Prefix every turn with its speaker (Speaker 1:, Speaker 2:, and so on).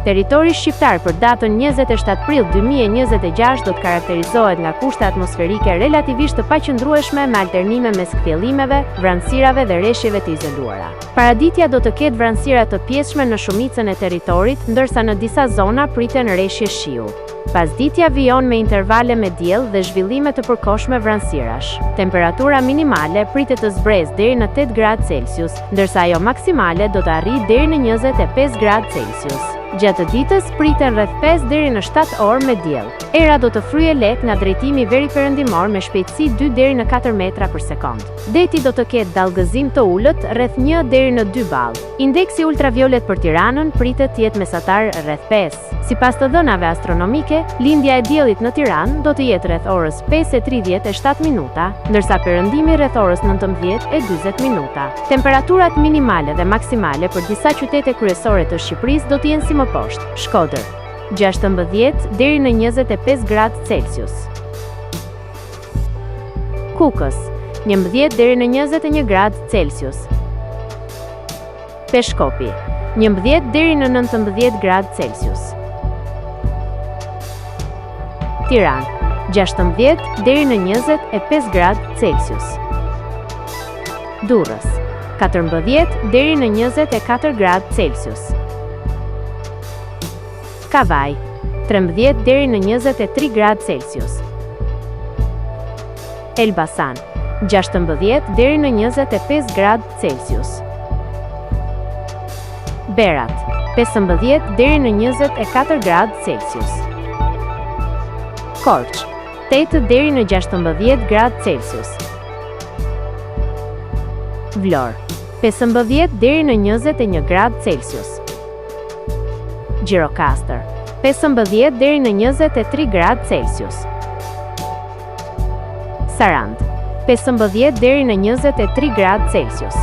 Speaker 1: Territori shqiptar për datën 27 prill 2026 do të karakterizohet nga kushte atmosferike relativisht të paqëndrueshme me alternime mes kthjellimeve, vranësirave dhe rreshjeve të izoluara. Paraditja do të ketë vranësira të pjesshme në shumicën e territorit, ndërsa në disa zona priten rreshje shiu. Pasditja vijon me intervale me diell dhe zhvillime të përkohshme vranësirash. Temperatura minimale pritet të zbresë deri në 8 gradë Celsius, ndërsa ajo maksimale do të arrijë deri në 25 gradë Celsius. Gjatë ditës priten rreth 5 deri në 7 orë me diell. Era do të fryjë lehtë nga drejtimi veriperëndimor me shpejtësi 2 deri në 4 metra për sekond. Deti do të ketë dallgëzim të ulët rreth 1 deri në 2 ball. Indeksi ultraviolet për Tiranën pritet të jetë mesatar rreth 5. Sipas të dhënave astronomike, lindja e diellit në Tiranë do të jetë rreth orës 5:37 minuta, ndërsa perëndimi rreth orës 19:40 minuta. Temperaturat minimale dhe maksimale për disa qytete kryesore të Shqipërisë do të jenë si më poshtë: Shkodër 16 deri në 25 gradë Celsius. Kukës 11 deri në 21 gradë Celsius. Peshkopi 11 deri në 19 gradë Celsius. Tiranë 16 deri në 25 gradë Celsius. Durrës 14 deri në 24 gradë Celsius. Kavaj 13 deri në 23 gradë Celsius. Elbasan 16 deri në 25 gradë Celsius. Berat 15 deri në 24 gradë Celsius. Korç 8 deri në 16 gradë Celsius. Vlorë 15 deri në 21 gradë Celsius. Gjirokastër 15 deri në 23 gradë Celsius. Sarandë 15 deri në 23 gradë Celsius.